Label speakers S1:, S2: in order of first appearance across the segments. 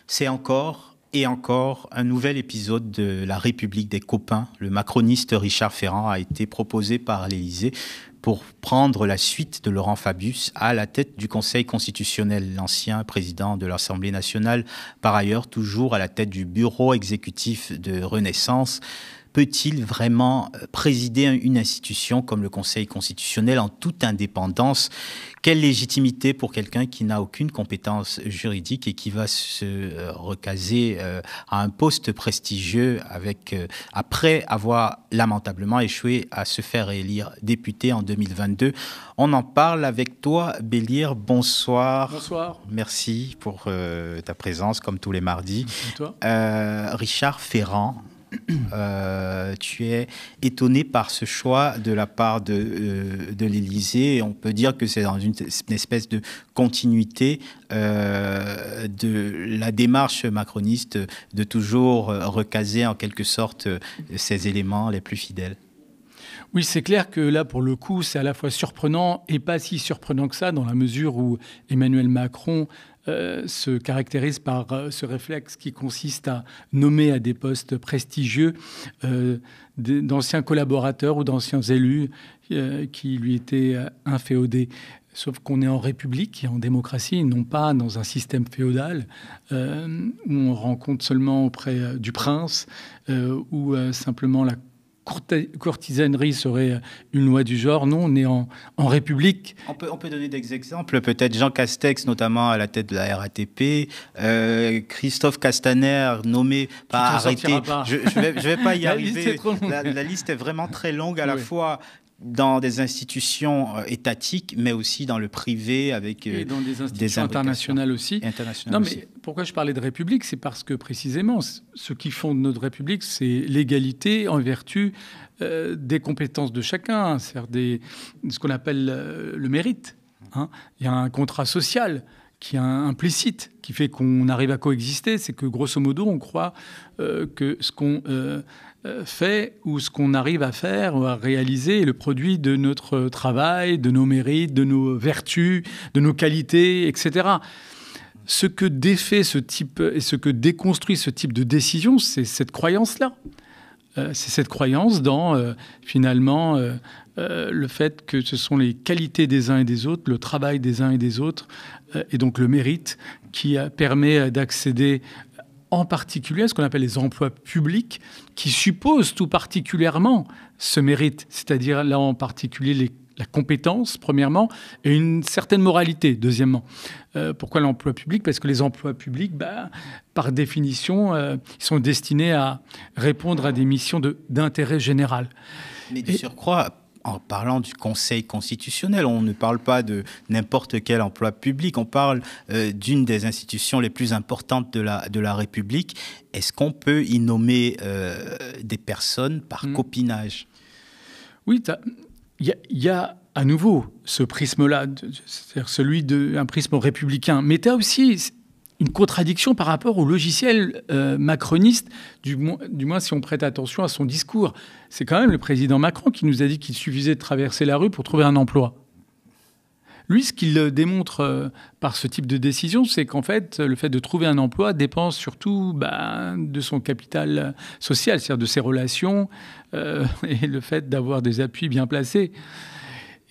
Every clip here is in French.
S1: C'est encore et encore un nouvel épisode de La République des copains. Le macroniste Richard Ferrand a été proposé par l'Élysée pour prendre la suite de Laurent Fabius à la tête du Conseil constitutionnel, l'ancien président de l'Assemblée nationale, par ailleurs toujours à la tête du bureau exécutif de Renaissance. Peut-il vraiment présider une institution comme le Conseil constitutionnel en toute indépendance? Quelle légitimité pour quelqu'un qui n'a aucune compétence juridique et qui va se recaser à un poste prestigieux après avoir lamentablement échoué à se faire élire député en 2022? On en parle avec toi, Bélir. Bonsoir.
S2: Bonsoir.
S1: Merci pour ta présence, comme tous les mardis.
S2: Merci à
S1: toi. Richard Ferrand. Tu es étonné par ce choix de la part de l'Élysée. On peut dire que c'est dans une espèce de continuité de la démarche macroniste de toujours recaser en quelque sorte ses éléments les plus fidèles.
S2: Oui, c'est clair que là, pour le coup, c'est à la fois surprenant et pas si surprenant que ça, dans la mesure où Emmanuel Macron se caractérise par ce réflexe qui consiste à nommer à des postes prestigieux d'anciens collaborateurs ou d'anciens élus qui lui étaient inféodés. Sauf qu'on est en République et en démocratie, non pas dans un système féodal où on rencontre seulement auprès du prince ou simplement la courtisanerie serait une loi du genre. Non, on est en République.
S1: On peut donner des exemples. Peut-être Jean Castex, notamment à la tête de la RATP. Christophe Castaner, nommé, pas arrêté. Je ne vais pas y arriver. La liste est vraiment très longue à la fois dans des institutions étatiques, mais aussi dans le privé avec
S2: et dans des institutions internationales aussi. Mais pourquoi je parlais de République, c'est parce que précisément, ce qui fonde notre République, c'est l'égalité en vertu des compétences de chacun, c'est-à-dire ce qu'on appelle le mérite. Hein. Il y a un contrat social qui est implicite, qui fait qu'on arrive à coexister. C'est que, grosso modo, on croit que ce qu'on fait ou ce qu'on arrive à faire ou à réaliser est le produit de notre travail, de nos mérites, de nos vertus, de nos qualités, etc. Ce que défait ce type et ce que déconstruit ce type de décision, c'est cette croyance-là. C'est cette croyance dans, finalement, le fait que ce sont les qualités des uns et des autres, le travail des uns et des autres, et donc le mérite qui permet d'accéder en particulier à ce qu'on appelle les emplois publics, qui supposent tout particulièrement ce mérite, c'est-à-dire là en particulier la compétence, premièrement, et une certaine moralité, deuxièmement. Pourquoi l'emploi public? Parce que les emplois publics, par définition, ils sont destinés à répondre à des missions d'intérêt général.
S1: Mais de surcroît, en parlant du Conseil constitutionnel, on ne parle pas de n'importe quel emploi public, on parle d'une des institutions les plus importantes de la République. Est-ce qu'on peut y nommer des personnes par copinage?
S2: Oui, il y a à nouveau ce prisme-là, c'est-à-dire un prisme républicain. Mais tu as aussi une contradiction par rapport au logiciel macroniste, du moins si on prête attention à son discours. C'est quand même le président Macron qui nous a dit qu'il suffisait de traverser la rue pour trouver un emploi. Lui, ce qu'il démontre par ce type de décision, c'est qu'en fait, le fait de trouver un emploi dépend surtout de son capital social, c'est-à-dire de ses relations et le fait d'avoir des appuis bien placés.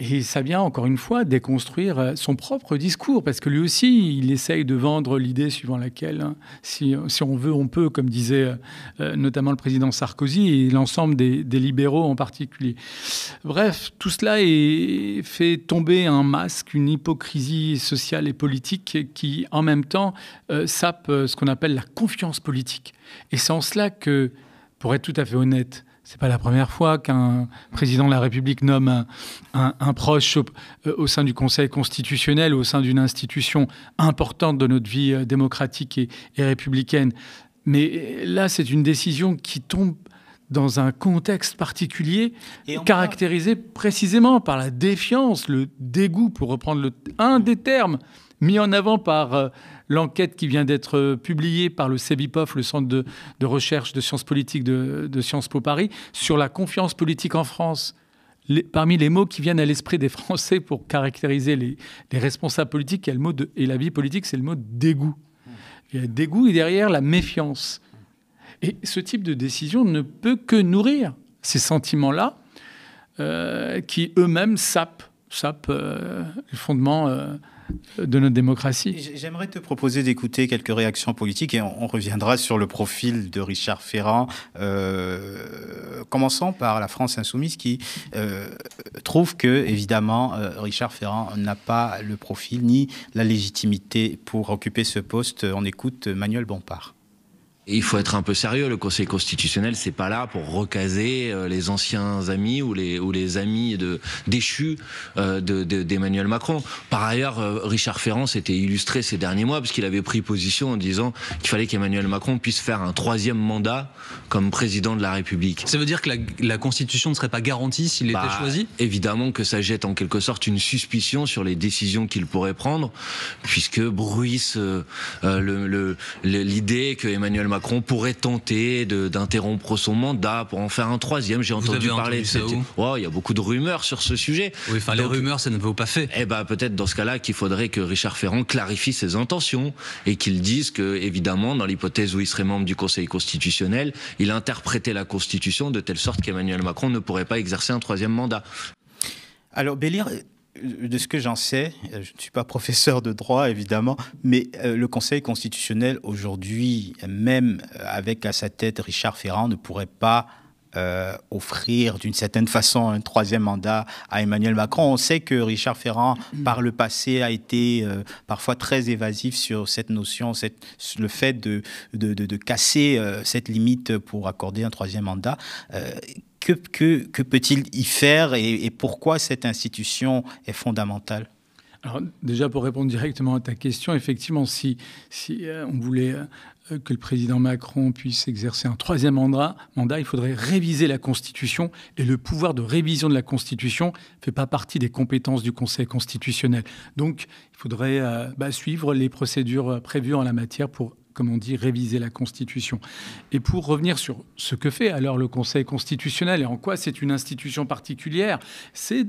S2: Et ça vient, encore une fois, déconstruire son propre discours, parce que lui aussi, il essaye de vendre l'idée suivant laquelle, si on veut, on peut, comme disait notamment le président Sarkozy et l'ensemble des libéraux en particulier. Bref, tout cela fait tomber un masque, une hypocrisie sociale et politique qui, en même temps, sape ce qu'on appelle la confiance politique. Et c'est en cela que, pour être tout à fait honnête, c'est pas la première fois qu'un président de la République nomme un proche au sein du Conseil constitutionnel, au sein d'une institution importante de notre vie démocratique et républicaine. Mais là, c'est une décision qui tombe dans un contexte particulier, caractérisé précisément par la défiance, le dégoût, pour reprendre un des termes mis en avant par l'enquête qui vient d'être publiée par le CEBIPOF, le Centre de recherche de sciences politiques de Sciences Po Paris, sur la confiance politique en France. Parmi les mots qui viennent à l'esprit des Français pour caractériser les responsables politiques, il y a le mot et la vie politique, c'est le mot dégoût. Il y a le dégoût et derrière la méfiance. Et ce type de décision ne peut que nourrir ces sentiments-là qui eux-mêmes sapent le fondement de notre démocratie.
S1: J'aimerais te proposer d'écouter quelques réactions politiques et on reviendra sur le profil de Richard Ferrand. Commençons par la France Insoumise qui trouve que, évidemment, Richard Ferrand n'a pas le profil ni la légitimité pour occuper ce poste. On écoute Manuel Bompard.
S3: Et il faut être un peu sérieux, le Conseil constitutionnel, c'est pas là pour recaser les anciens amis ou les amis déchus d'Emmanuel Macron. Par ailleurs, Richard Ferrand s'était illustré ces derniers mois parce qu'il avait pris position en disant qu'il fallait qu'Emmanuel Macron puisse faire un 3e mandat comme président de la République.
S4: Ça veut dire que la Constitution ne serait pas garantie s'il était choisi ?
S3: Évidemment que ça jette en quelque sorte une suspicion sur les décisions qu'il pourrait prendre, puisque bruisse l'idée que Emmanuel Macron pourrait tenter d'interrompre son mandat pour en faire un 3e. J'ai entendu parler de ça. Il y a beaucoup de rumeurs sur ce sujet.
S4: Oui, enfin, les rumeurs, ça ne vaut pas fait.
S3: Eh ben, peut-être dans ce cas-là qu'il faudrait que Richard Ferrand clarifie ses intentions et qu'il dise que, évidemment, dans l'hypothèse où il serait membre du Conseil constitutionnel, il interprétait la Constitution de telle sorte qu'Emmanuel Macron ne pourrait pas exercer un 3e mandat.
S1: Alors, Bélir, de ce que j'en sais, je ne suis pas professeur de droit évidemment, mais le Conseil constitutionnel aujourd'hui, même avec à sa tête Richard Ferrand, ne pourrait pas offrir d'une certaine façon un 3e mandat à Emmanuel Macron. On sait que Richard Ferrand, par le passé, a été parfois très évasif sur cette notion, le fait de casser cette limite pour accorder un 3e mandat. Que peut-il y faire et pourquoi cette institution est fondamentale ?
S2: Alors déjà, pour répondre directement à ta question, effectivement, si on voulait que le président Macron puisse exercer un 3e mandat, il faudrait réviser la Constitution et le pouvoir de révision de la Constitution ne fait pas partie des compétences du Conseil constitutionnel. Donc, il faudrait suivre les procédures prévues en la matière pour, comme on dit, réviser la Constitution. Et pour revenir sur ce que fait alors le Conseil constitutionnel et en quoi c'est une institution particulière, c'est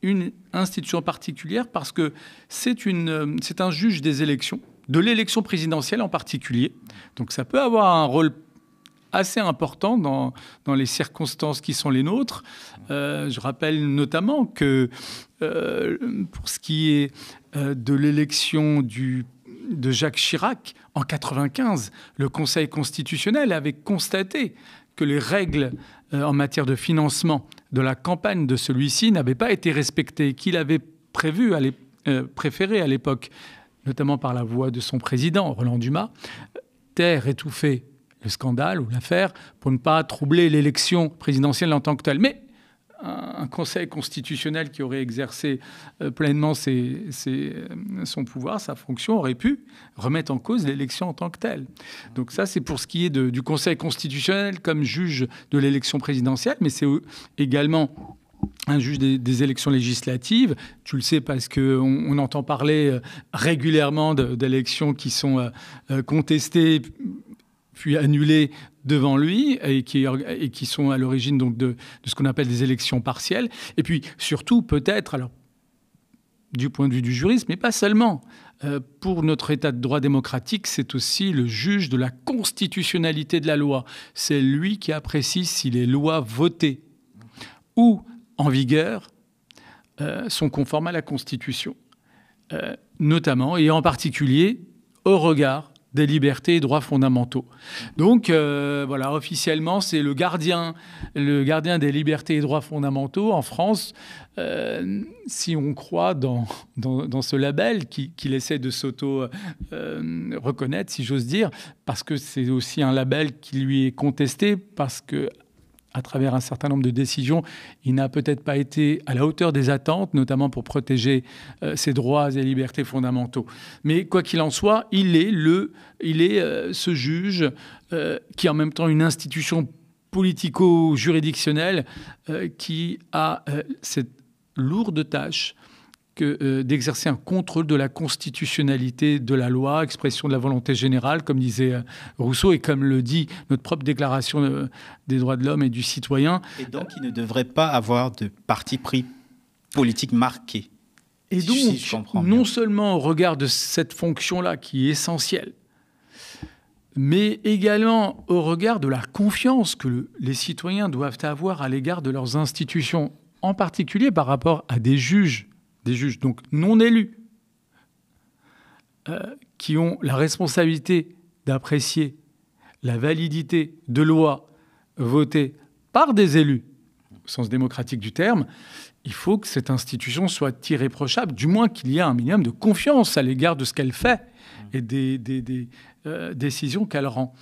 S2: une institution particulière parce que c'est un juge des élections, de l'élection présidentielle en particulier. Donc ça peut avoir un rôle assez important dans les circonstances qui sont les nôtres. Je rappelle notamment que pour ce qui est de l'élection de Jacques Chirac, en 1995, le Conseil constitutionnel avait constaté que les règles en matière de financement de la campagne de celui-ci n'avaient pas été respectées, qu'il avait préféré à l'époque, notamment par la voix de son président, Roland Dumas, taire, étouffer le scandale ou l'affaire pour ne pas troubler l'élection présidentielle en tant que telle. Mais un Conseil constitutionnel qui aurait exercé pleinement son pouvoir, sa fonction, aurait pu remettre en cause l'élection en tant que telle. Donc ça, c'est pour ce qui est du Conseil constitutionnel comme juge de l'élection présidentielle, mais c'est également un juge des élections législatives. Tu le sais parce qu'on entend parler régulièrement d'élections qui sont contestées puis annulées devant lui et qui sont à l'origine donc de ce qu'on appelle des élections partielles. Et puis surtout, peut-être, alors du point de vue du jurisme, mais pas seulement, pour notre état de droit démocratique, c'est aussi le juge de la constitutionnalité de la loi. C'est lui qui apprécie si les lois votées ou en vigueur sont conformes à la Constitution, notamment et en particulier au regard des libertés et droits fondamentaux. Donc, voilà, officiellement, c'est le gardien des libertés et droits fondamentaux en France, si on croit dans ce label qu'il essaie de s'auto-reconnaître, si j'ose dire, parce que c'est aussi un label qui lui est contesté, parce que à travers un certain nombre de décisions, il n'a peut-être pas été à la hauteur des attentes, notamment pour protéger ses droits et libertés fondamentaux. Mais quoi qu'il en soit, il est ce juge qui est en même temps une institution politico-juridictionnelle qui a cette lourde tâche d'exercer un contrôle de la constitutionnalité de la loi, expression de la volonté générale, comme disait Rousseau, et comme le dit notre propre déclaration des droits de l'homme et du citoyen.
S1: Et donc, il ne devrait pas avoir de parti pris politique marqué.
S2: Et donc, non seulement au regard de cette fonction-là qui est essentielle, mais également au regard de la confiance que les citoyens doivent avoir à l'égard de leurs institutions, en particulier par rapport à des juges donc non élus, qui ont la responsabilité d'apprécier la validité de lois votées par des élus, au sens démocratique du terme. Il faut que cette institution soit irréprochable, du moins qu'il y ait un minimum de confiance à l'égard de ce qu'elle fait et des décisions qu'elle rend.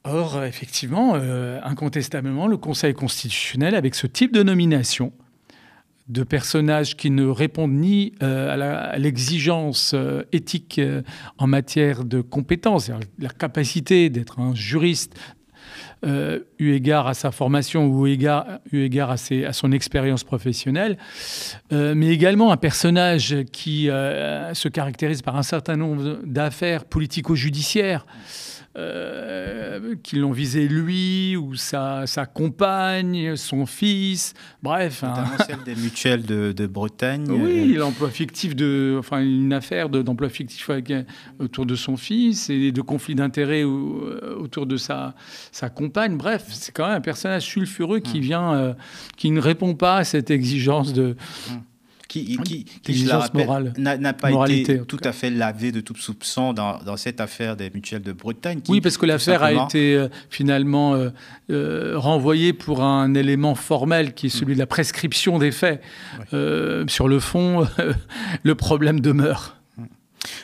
S2: Or, effectivement, incontestablement, le Conseil constitutionnel, avec ce type de nomination, de personnages qui ne répondent ni à l'exigence éthique en matière de compétences, la capacité d'être un juriste, eu égard à sa formation ou eu égard à son expérience professionnelle, mais également un personnage qui se caractérise par un certain nombre d'affaires politico-judiciaires qui l'ont visé lui ou sa compagne, son fils, bref.
S1: Notamment celle des mutuelles de Bretagne.
S2: Oui, l'emploi fictif une affaire d'emploi fictif autour de son fils et de conflits d'intérêts autour de sa compagne. Bref, c'est quand même un personnage sulfureux qui ne répond pas à cette exigence de...
S1: qui je la rappelle, n'a pas été tout à fait lavé de tout soupçon dans cette affaire des mutuelles de Bretagne.
S2: Oui, parce que l'affaire a été finalement renvoyée pour un élément formel qui est celui de la prescription des faits. Oui. Sur le fond, le problème demeure.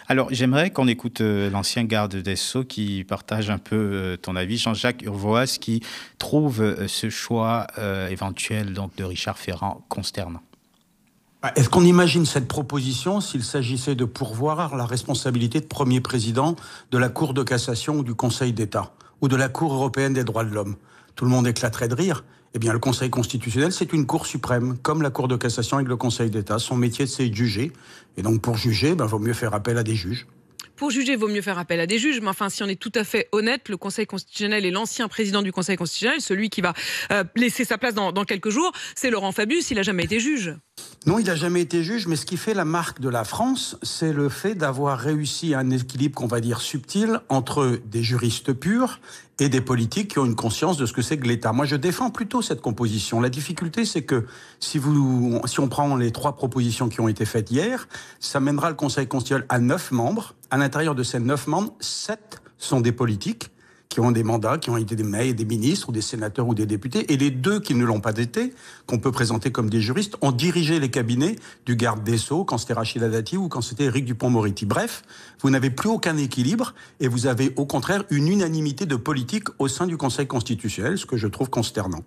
S1: Alors, j'aimerais qu'on écoute l'ancien garde des Sceaux qui partage un peu ton avis, Jean-Jacques Urvoas, qui trouve ce choix éventuel donc, de Richard Ferrand consternant.
S5: Est-ce qu'on imagine cette proposition s'il s'agissait de pourvoir la responsabilité de premier président de la Cour de cassation ou du Conseil d'État ou de la Cour européenne des droits de l'homme? Tout le monde éclaterait de rire. Eh bien, le Conseil constitutionnel, c'est une Cour suprême, comme la Cour de cassation avec le Conseil d'État. Son métier, c'est de juger. Et donc, pour juger, il vaut mieux faire appel à des juges.
S6: Pour juger, il vaut mieux faire appel à des juges. Mais enfin, si on est tout à fait honnête, le Conseil constitutionnel et l'ancien président du Conseil constitutionnel, celui qui va laisser sa place dans quelques jours, c'est Laurent Fabius. Il n'a jamais été juge.
S5: Non, il n'a jamais été juge, mais ce qui fait la marque de la France, c'est le fait d'avoir réussi un équilibre qu'on va dire subtil entre des juristes purs et des politiques qui ont une conscience de ce que c'est que l'État. Moi, je défends plutôt cette composition. La difficulté, c'est que si on prend les 3 propositions qui ont été faites hier, ça mènera le Conseil constitutionnel à 9 membres. À l'intérieur de ces 9 membres, 7 sont des politiques qui ont des mandats, qui ont été des maires, des ministres, ou des sénateurs, ou des députés. Et les 2 qui ne l'ont pas été, qu'on peut présenter comme des juristes, ont dirigé les cabinets du garde des Sceaux, quand c'était Rachida Dati ou quand c'était Éric Dupond-Moretti. Bref, vous n'avez plus aucun équilibre et vous avez au contraire une unanimité de politique au sein du Conseil constitutionnel, ce que je trouve consternant.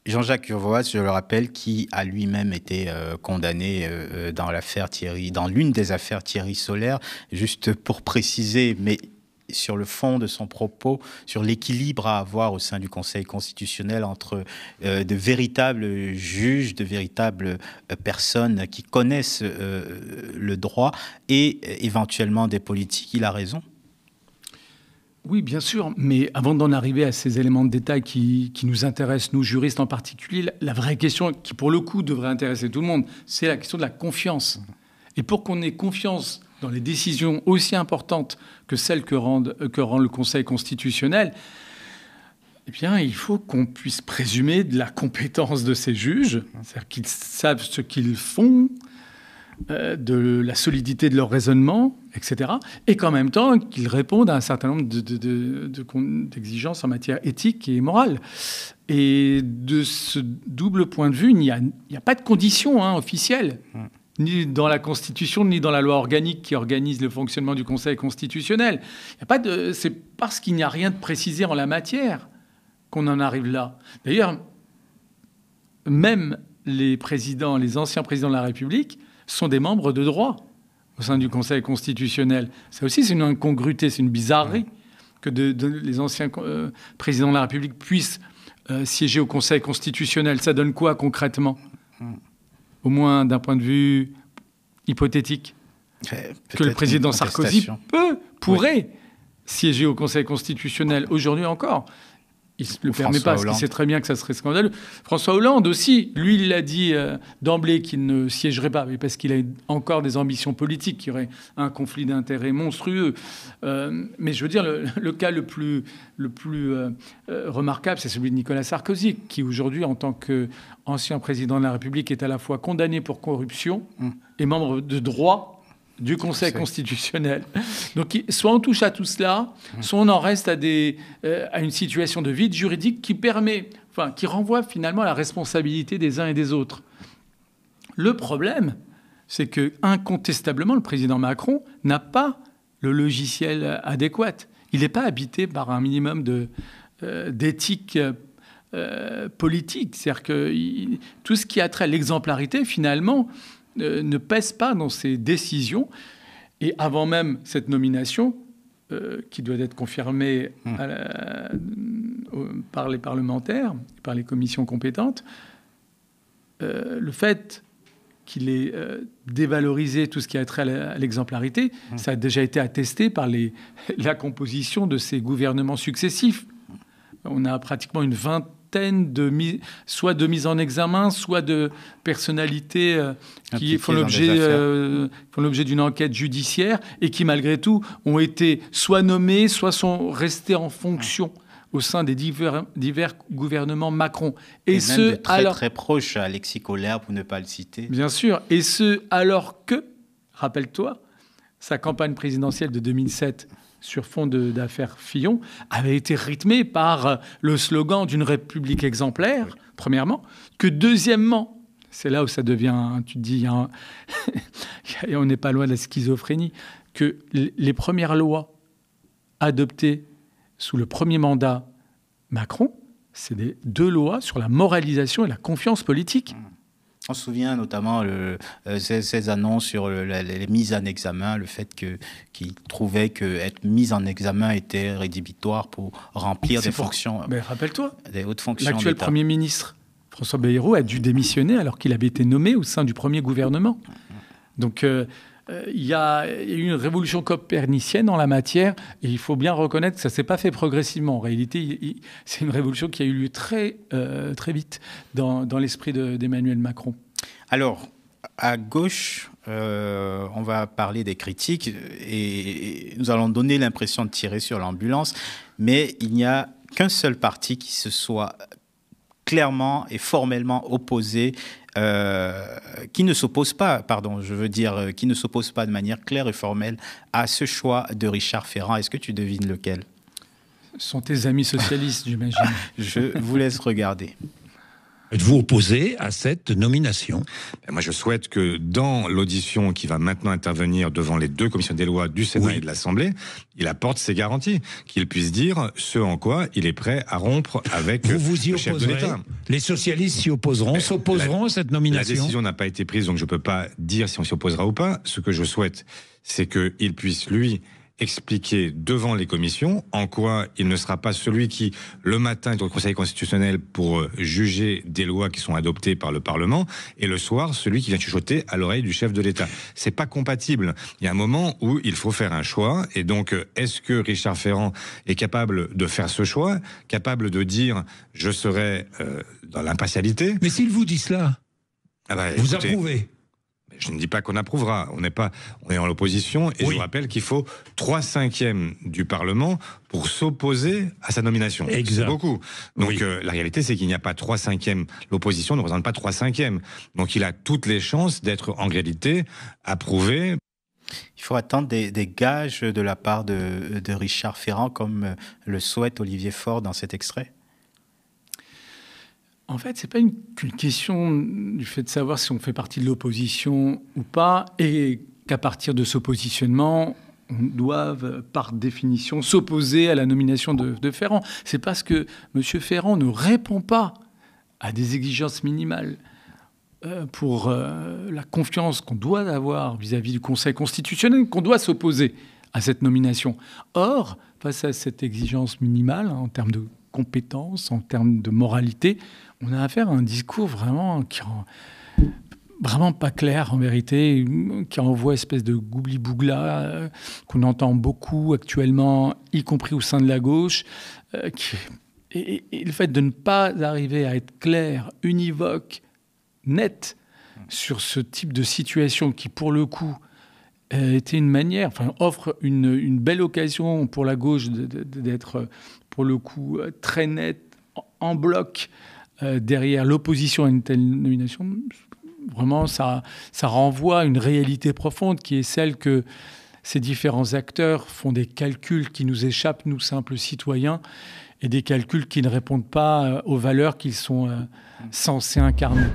S1: Jean-Jacques Urvoas, je le rappelle, qui a lui-même été condamné dans l'une des affaires Thierry Solère, juste pour préciser, mais sur le fond de son propos, sur l'équilibre à avoir au sein du Conseil constitutionnel entre de véritables juges, de véritables personnes qui connaissent le droit et éventuellement des politiques. Il a raison.
S2: Oui, bien sûr, mais avant d'en arriver à ces éléments de détail qui nous intéressent, nous juristes en particulier, la vraie question qui, pour le coup, devrait intéresser tout le monde, c'est la question de la confiance. Et pour qu'on ait confiance dans les décisions aussi importantes que celles que rend le Conseil constitutionnel, eh bien, il faut qu'on puisse présumer de la compétence de ces juges, c'est-à-dire qu'ils savent ce qu'ils font, de la solidité de leur raisonnement, etc. Et qu'en même temps, qu'ils répondent à un certain nombre d'exigences en matière éthique et morale. Et de ce double point de vue, il n'y a pas de condition officielle, ni dans la Constitution, ni dans la loi organique qui organise le fonctionnement du Conseil constitutionnel. C'est parce qu'il n'y a rien de précisé en la matière qu'on en arrive là. D'ailleurs, même les anciens présidents de la République sont des membres de droit au sein du Conseil constitutionnel. Ça aussi, c'est une incongruité, c'est une bizarrerie que les anciens présidents de la République puissent siéger au Conseil constitutionnel. Ça donne quoi concrètement ? Au moins d'un point de vue hypothétique, que le président Sarkozy pourrait siéger au Conseil constitutionnel aujourd'hui encore. il ne le permet pas, parce qu'il sait très bien que ça serait scandaleux. François Hollande aussi, lui, il l'a dit d'emblée qu'il ne siégerait pas, mais parce qu'il a encore des ambitions politiques, qu'il y aurait un conflit d'intérêts monstrueux. Mais je veux dire, le cas le plus remarquable, c'est celui de Nicolas Sarkozy, qui aujourd'hui, en tant qu'ancien président de la République, est à la fois condamné pour corruption et membre de droit du Conseil constitutionnel. Donc, soit on touche à tout cela, soit on en reste à une situation de vide juridique qui renvoie finalement à la responsabilité des uns et des autres. Le problème, c'est que incontestablement, le président Macron n'a pas le logiciel adéquat. Il n'est pas habité par un minimum d'éthique politique. C'est-à-dire que tout ce qui a trait à l'exemplarité, finalement, ne pèse pas dans ses décisions. Et avant même cette nomination, qui doit être confirmée par les parlementaires, par les commissions compétentes, le fait qu'il ait dévalorisé tout ce qui a trait à l'exemplarité, ça a déjà été attesté par la composition de ces gouvernements successifs. On a pratiquement une vingtaine soit de mise en examen, soit de personnalités qui font l'objet d'une enquête judiciaire et qui, malgré tout, ont été soit nommés, soit sont restés en fonction au sein des divers gouvernements Macron.
S1: Et même de très proches à Alexis Collère, pour ne pas le citer.
S2: Bien sûr. Et ce, alors que, rappelle-toi, sa campagne présidentielle de 2007 sur fond d'affaires Fillon, avait été rythmée par le slogan d'une République exemplaire, premièrement, que deuxièmement, c'est là où ça devient, tu te dis, on n'est pas loin de la schizophrénie, que les premières lois adoptées sous le premier mandat Macron, c'est deux lois sur la moralisation et la confiance politique.
S1: On se souvient notamment ces annonces sur les mises en examen, le fait qu'ils trouvaient qu'être mis en examen était rédhibitoire pour remplir des fonctions.
S2: Mais rappelle-toi,
S1: des hautes fonctions.
S2: L'actuel Premier ministre, François Bayrou, a dû démissionner alors qu'il avait été nommé au sein du premier gouvernement. Donc il y a eu une révolution copernicienne en la matière et il faut bien reconnaître que ça ne s'est pas fait progressivement. En réalité, c'est une révolution qui a eu lieu très vite dans l'esprit d'Emmanuel Macron.
S1: Alors, à gauche, on va parler des critiques et nous allons donner l'impression de tirer sur l'ambulance, mais il n'y a qu'un seul parti qui se soit clairement et formellement opposé, qui ne s'oppose pas de manière claire et formelle à ce choix de Richard Ferrand. Est-ce que tu devines lequel ?
S2: Ce sont tes amis socialistes, j'imagine.
S1: Je vous laisse regarder.
S7: Êtes-vous opposé à cette nomination ?
S8: Moi, je souhaite que dans l'audition qui va maintenant intervenir devant les deux commissions des lois du Sénat et de l'Assemblée, il apporte ses garanties, qu'il puisse dire ce en quoi il est prêt à rompre avec le chef de l'État.
S7: Les socialistes s'y opposeront, s'opposeront à cette nomination.
S8: La décision n'a pas été prise, donc je ne peux pas dire si on s'y opposera ou pas. Ce que je souhaite, c'est qu'il puisse, lui, expliquer devant les commissions en quoi il ne sera pas celui qui, le matin, est au Conseil constitutionnel pour juger des lois qui sont adoptées par le Parlement, et le soir, celui qui vient chuchoter à l'oreille du chef de l'État. C'est pas compatible. Il y a un moment où il faut faire un choix, et donc, est-ce que Richard Ferrand est capable de faire ce choix, capable de dire « je serai dans l'impartialité ».
S7: Mais s'il vous dit cela, vous approuvez ?
S8: Je ne dis pas qu'on approuvera. On est en l'opposition et je vous rappelle qu'il faut 3/5 du Parlement pour s'opposer à sa nomination. C'est beaucoup. Donc la réalité, c'est qu'il n'y a pas 3/5. L'opposition ne représente pas 3/5. Donc il a toutes les chances d'être en réalité approuvé.
S1: Il faut attendre des gages de la part de Richard Ferrand, comme le souhaite Olivier Faure dans cet extrait.
S2: En fait, ce n'est pas qu'une question du fait de savoir si on fait partie de l'opposition ou pas, et qu'à partir de ce positionnement, on doive, par définition, s'opposer à la nomination de Ferrand. C'est parce que M. Ferrand ne répond pas à des exigences minimales pour la confiance qu'on doit avoir vis-à-vis du Conseil constitutionnel, qu'on doit s'opposer à cette nomination. Or, face à cette exigence minimale, en termes de compétences, en termes de moralité, on a affaire à un discours vraiment pas clair en vérité, qui envoie espèce de goubli-bougla qu'on entend beaucoup actuellement, y compris au sein de la gauche, qui et le fait de ne pas arriver à être clair, univoque, net sur ce type de situation qui, pour le coup, était une manière, offre une belle occasion pour la gauche d'être, pour le coup, très net, en bloc, derrière l'opposition à une telle nomination. Vraiment, ça renvoie à une réalité profonde qui est celle que ces différents acteurs font des calculs qui nous échappent, nous, simples citoyens, et des calculs qui ne répondent pas aux valeurs qu'ils sont censés incarner.